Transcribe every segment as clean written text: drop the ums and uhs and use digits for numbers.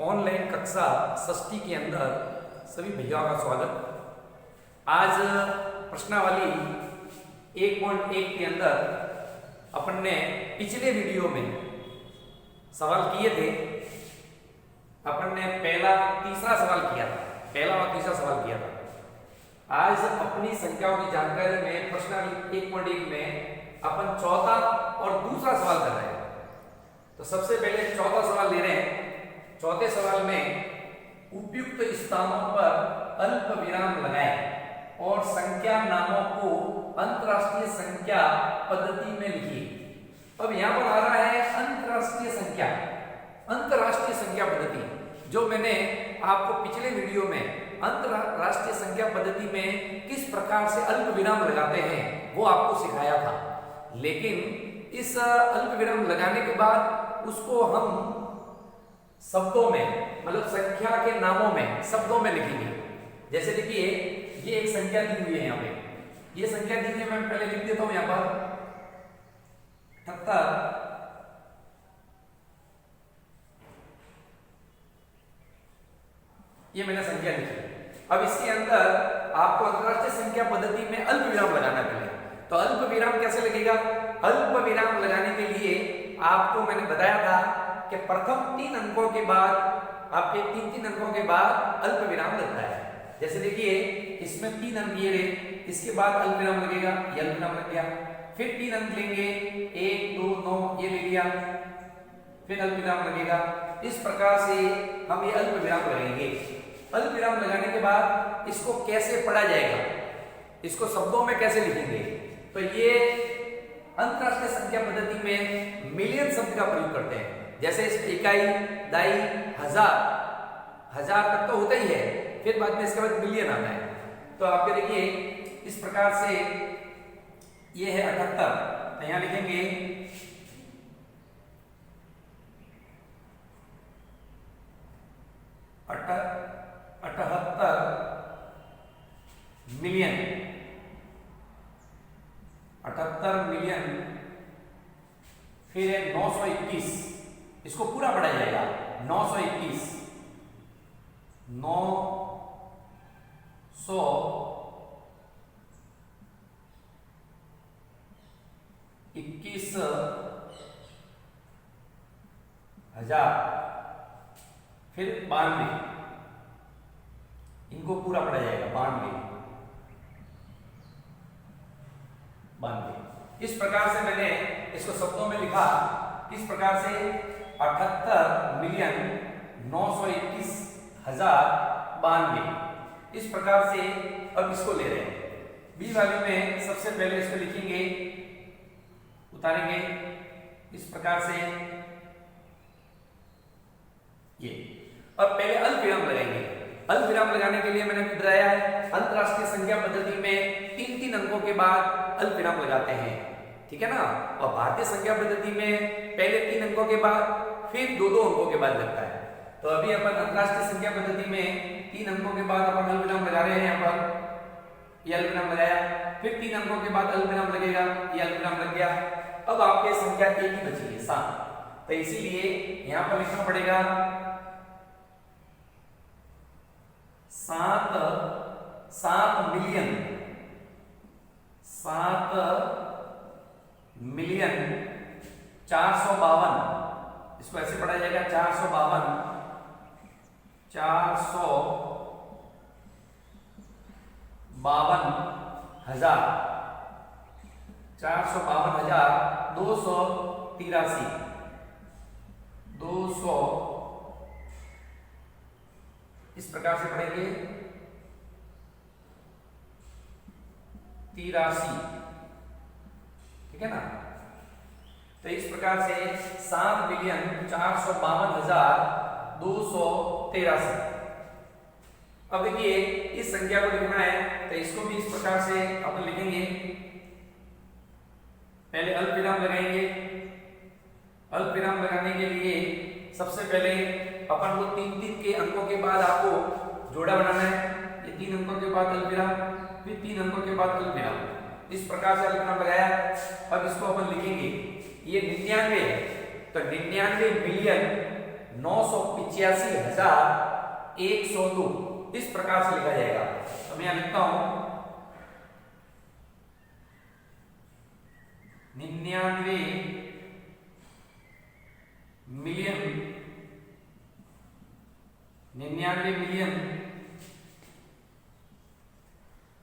Online कक्षा षष्ठी के अंदर सभी भैया का स्वागत। आज प्रश्नावली 1.1 के अंदर अपन ने पिछले वीडियो में सवाल किए थे। अपन ने पहला और तीसरा सवाल किया था। आज अपनी संख्याओं की जानकारी में प्रश्नावली 1.1 में अपन चौथा और दूसरा सवाल कर रहे हैं। तो सबसे पहले चौथा सवाल ले रहे हैं। चौथे सवाल में उपयुक्त स्थानों पर अल्प विराम लगाएं और संख्या नामों को अंतरराष्ट्रीय संख्या पद्धति में लिखिए। अब यहां पर आ रहा है अंतरराष्ट्रीय संख्या पद्धति, जो मैंने आपको पिछले वीडियो में अंतरराष्ट्रीय संख्या पद्धति में किस प्रकार से अल्प विराम लगाते हैं वो आपको सिखाया था। लेकिन इस अल्प विराम लगाने के बाद उसको हम शब्दों में, मतलब संख्या के नामों में शब्दों में लिखेंगे। जैसे देखिए, ये एक संख्या दी हुई है। यहाँ पे ये संख्या दी हुई है, मैं पहले लिख देता हूं। यहाँ पर 78, ये मैंने संख्या लिखी। अब इसके अंदर आपको अंतरराष्ट्रीय संख्या पद्धति में अल्प विराम लगाना पड़ेगा। तो अल्प विराम कैसे लगेगा? अल्प विराम लगाने के लिए आपको मैंने बताया था कि प्रथम 3 अंकों के बाद आपके 3 अंकों के बाद अल्प विराम लगता है। जैसे देखिए, इसमें 3 अंक ये रहे, इसके बाद अल्प विराम लगेगा, ये अल्प विराम लग गया। फिर 3 अंक लेंगे, 1 2 9 ये ले लिया, फिर अल्प विराम लगेगा। इस प्रकार से हम ये अल्प विराम लगाएंगे। अल्प विराम लगाने के बाद इसको कैसे पढ़ा जाएगा, इसको शब्दों में कैसे लिखेंगे? तो ये अंतरराष्ट्रीय संख्या पद्धति में मिलियन शब्द का प्रयोग करते हैं। जैसे इस इकाई, दाई, हजार तक तो होता ही है, फिर बाद में इसके बाद मिलियन आता है। तो आपके देखिए इस प्रकार से ये है 78, तो यहां लिखेंगे 78 मिलियन, 78 मिलियन। फिर है 921, इसको पूरा पढ़ा जाएगा 921, 921,000। फिर 92, इनको पूरा पढ़ा जाएगा 92। इस प्रकार से मैंने इसको शब्दों में लिखा। इस प्रकार से 78,921,092। इस प्रकार से अब इसको ले रहे हैं। बी वाले में सबसे पहले इसको लिखेंगे, उतारेंगे इस प्रकार से ये। अब पहले अल्प विराम लगाएंगे। अल्प विराम लगाने के लिए मैंने बताया है अंतरराष्ट्रीय संख्या पद्धति में 3 अंकों के बाद अल्प विराम लगाते हैं, ठीक है ना। और भारतीय संख्या पद्धति में पहले 3 अंकों के बाद फिर 2 अंकों के बाद लगता है। तो अभी अपन अंतरराष्ट्रीय संख्या पद्धति में 3 अंकों के बाद अपन अल्प विराम लगा रहे हैं। यहाँ पर ये अल्प विराम लगाया, फिर 3 अंकों के बाद अल्प विराम लगेगा, ये अल्प विराम लग गया। अब आपके संख्या एक ही बची है, 7। तो इसीलिए यहाँ पर लिखना पड़ेगा 7 मिलियन 452। इसको ऐसे पढ़ा जाएगा 452,000, 452,283, 200। इस प्रकार से पढ़ेंगे 83, ठीक है ना। तो इस प्रकार से 7,452,283। अब देखिए इस संख्या को लिखना है, तो इसको भी इस प्रकार से अपन लिखेंगे। पहले अल्प विराम लगाएंगे। अल्प विराम लगाने के लिए सबसे पहले अपन को 3 के अंकों के बाद आपको जोड़ा बनाना है। ये 3 अंकों के बाद अल्प विराम, फिर 3 अंकों के बाद अल्प विराम। इस प्रकार से अल्प विराम लगाया। अब इसको अपन लिखेंगे, ये 99 है, तो 99 मिलियन 985,102 इस प्रकार से लिखा जाएगा। तो मैं यहां लिखता हूं 99 मिलियन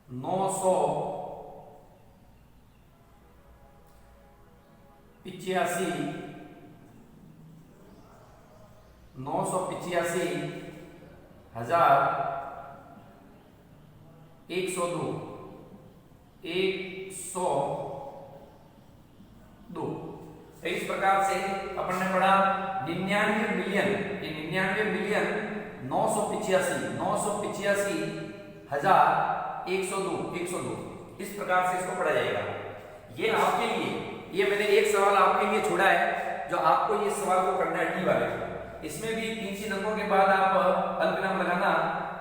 985,102 इस प्रकार से अपन ने पढ़ा 99 मिलियन 985,102 इस प्रकार से इसको पढ़ा जाएगा। ये आपके लिए, ये मैंने एक सवाल आपके लिए छोड़ा है जो आपको ये सवाल को करना है टी वाले। इसमें भी 3 अंकों के बाद आप अल्पविराम लगाना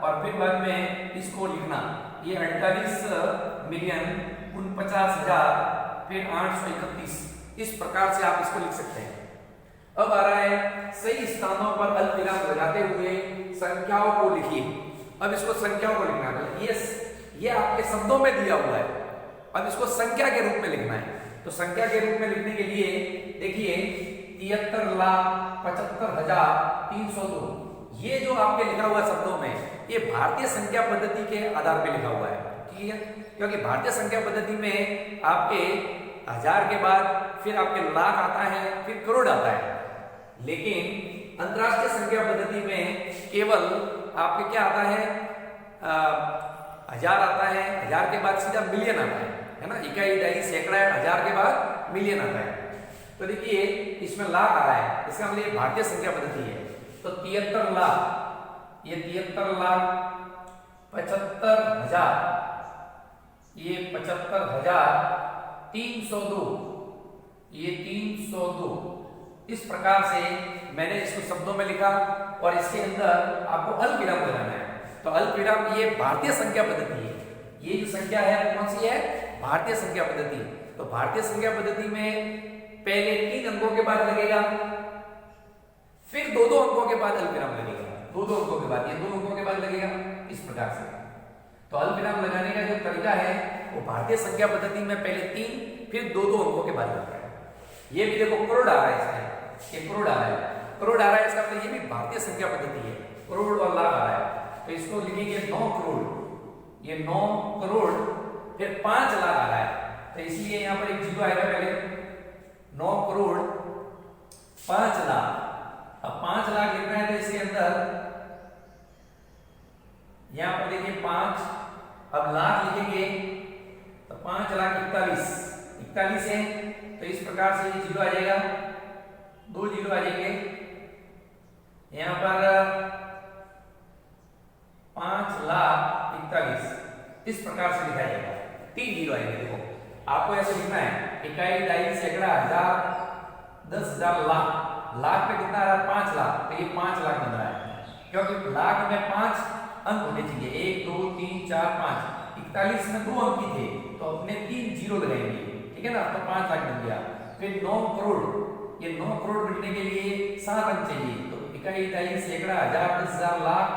और फिर बाद में इसको लिखना। ये 48,49,50,000 फिर 831 इस प्रकार से आप इसको लिख सकते हैं। अब आ रहा है सही स्थानों पर अल्पविराम लगाते हुए संख्याओं को लिखिए। अब इसको संख्याओं को लिखना है, ये आपके शब्दों में दिया हुआ है। अब इसको संख्या के रूप में लिखना है। तो संख्या के रूप में लिखने के लिए देखिए 73,75,302 ये जो आपके लिखा हुआ शब्दों में, ये भारतीय संख्या पद्धति के आधार पर लिखा हुआ है। ठीक है, क्योंकि भारतीय संख्या पद्धति में आपके हजार के बाद फिर आपके लाख आता है, फिर करोड़ आता है। लेकिन अंतरराष्ट्रीय संख्या पद्धति में केवल आपके क्या आता है, हजार आता है, हजार के बाद सीधा मिलियन आता है ना, इकाई, दहाई, सैकड़ा, हजार के बाद मिलियन आता है। तो देखिए इसमें लाख आ रहा है, इसका मतलब भारतीय संख्या पद्धति है। तो 73 लाख, ये 73,75,000, ये 75,302, ये 302 इस प्रकार से मैंने इसको शब्दों में लिखा और इसके अंदर आपको अल्पविराम लगाना है। तो अल्पविराम ये भारतीय संख्या पद्धति है। ये जो संख्या है कौन सी है, भारतीय संख्या पद्धति। तो भारतीय संख्या पद्धति में पहले 3 अंकों के बाद लगेगा, फिर 2-2 अंकों के बाद अल्पविराम लगेगा, 2-2 अंकों के बाद, ये 2 अंकों के बाद लगेगा इस प्रकार से। तो अल्पविराम लगाने का जो तरीका है वो भारतीय संख्या पद्धति में पहले 3 फिर 2-2 अंकों के बाद लगता है। ये भी देखो करोड़ आ रहा है, इसमें ये करोड़ आ रहा है, करोड़ आ रहा है, इसका मतलब ये भी भारतीय संख्या पद्धति है। करोड़ और लाख आ रहा है, तो इसको लिखेंगे 9 करोड़, ये 9 करोड़ फिर 5 लाख आ रहा है। तो इसलिए यहाँ पर एक जीरो आएगा पहले, 9 करोड़ 5 लाख। अब 5 लाख लिखना है तो इसके अंदर यहां पर देखिए 5, अब लाख लिखेंगे तो 5,41,41 है। तो इस प्रकार से ये जीरो आ जाएगा, 2 जीरो आ जाएंगे, यहां पर 5,41,41 इस प्रकार से लिखा जाएगा, 3 जीरो आएंगे। देखो आपको ऐसे लिखना है, इकाई, दहाई, सैकड़ा, हजार, 10,000, लाख। लाख पे कितना आ रहा है, 5 लाख, तो ये 5 लाख बन रहा है, क्योंकि लाख में 5 अंक होने चाहिए, 1 2 3 4 5। 41 में 2 अंक ही थे तो अपने 3 जीरो लगाएंगे, ठीक है ना, तो 5 लाख बन गया। फिर 9 करोड़, ये 9 करोड़ मिलने के लिए 7 अंक चाहिए, तो इकाई, दहाई, सैकड़ा, हजार, 10,000, लाख,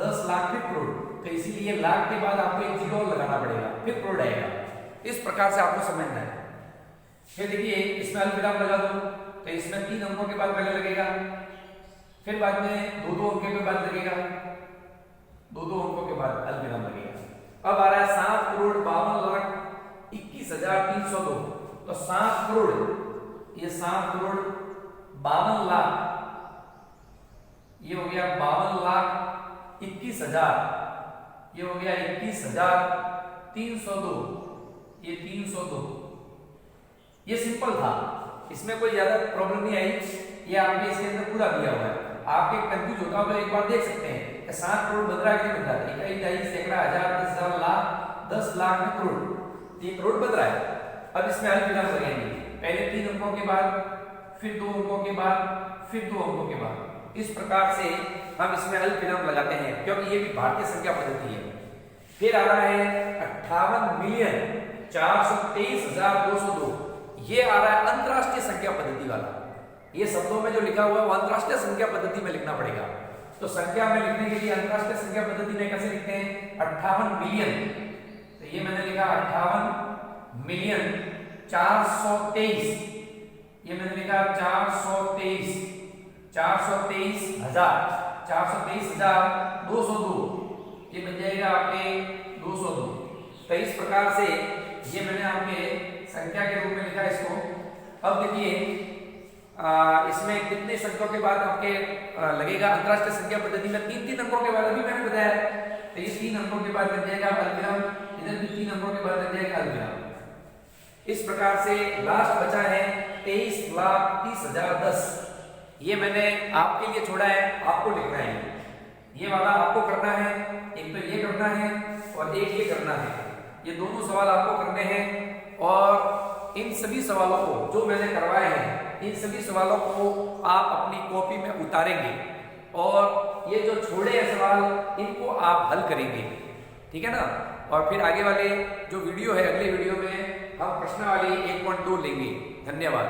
10 लाख फिर करोड़। तो इसीलिए लाख के बाद आपको एक जीरो लगाना पड़ेगा, फिर करोड़ आएगा। इस प्रकार से आपको समझना है। फिर देखिए इसमें अल्पविराम लगा दो, तो इसमें 3 अंकों के बाद पहले लगेगा, फिर बाद में 2-2 अंकों के बाद लगेगा, 2-2 अंकों के बाद अल्पविराम लगेगा। अब आ रहा है 7,52,21,302। तो 7 करोड़, ये 7,52,00,000, ये हो गया 52,21,000, ये हो गया 21,302, ये 302। ये सिंपल था, इसमें कोई ज्यादा प्रॉब्लम नहीं आई। ये आपके इसके अंदर पूरा दिया हुआ है, आपके कंफ्यूज होता हो तो एक बार देख सकते हैं कि 7 करोड़ बन रहा है कि नहीं बन रहा है, इकाई, दहाई, सैकड़ा, हजार, 10,000, लाख, 10 लाख में करोड़, ये करोड़ बन रहा है। अब इसमें अल्पविराम लगेंगे, पहले 3 अंकों के बाद, फिर 2 अंकों के बाद, फिर 2 अंकों के बाद। इस प्रकार से हम इसमें अल्पविराम लगाते हैं, क्योंकि ये भी भारतीय संख्या पद्धति है। फिर आ रहा है 58,423,202, ये आ रहा है अंतरराष्ट्रीय संख्या पद्धति वाला। ये शब्दों में जो लिखा हुआ है वो अंतरराष्ट्रीय संख्या पद्धति में लिखना पड़ेगा। तो संख्या में लिखने के लिए अंतरराष्ट्रीय संख्या पद्धति में कैसे लिखते हैं? 58 मिलियन, तो ये मैंने लिखा 58 मिलियन 423, ये मैंने लिखा 423,202, ये बन जाएगा आपके 202। तो इस प्रकार से ये मैंने आपके संख्या के रूप में लिखा इसको। अब देखिए इसमें कितने अंकों के बाद आपके लगेगा अंतरराष्ट्रीय संख्या पद्धति में? 3 अंकों के बाद, अभी मैंने बताया। तो ये 3 अंकों के बाद बन जाएगा अल्पविराम, इधर भी 3 अंकों के बाद बन जाएगा अल्पविराम। इस प्रकार से लास्ट बचा है 23,30,010। ये मैंने आपके लिए छोड़ा है, आपको लिखना है। ये वाला आपको करना है, एक तो ये करना है और एक ये करना है। ये दोनों सवाल आपको करने हैं और इन सभी सवालों को जो मैंने करवाए हैं, इन सभी सवालों को आप अपनी कॉपी में उतारेंगे और ये जो छोड़े हैं सवाल इनको आप हल करेंगे, ठीक है ना। और फिर आगे वाले जो वीडियो है, अगले वीडियो में हम प्रश्नावली 1.2 लेंगे। धन्यवाद।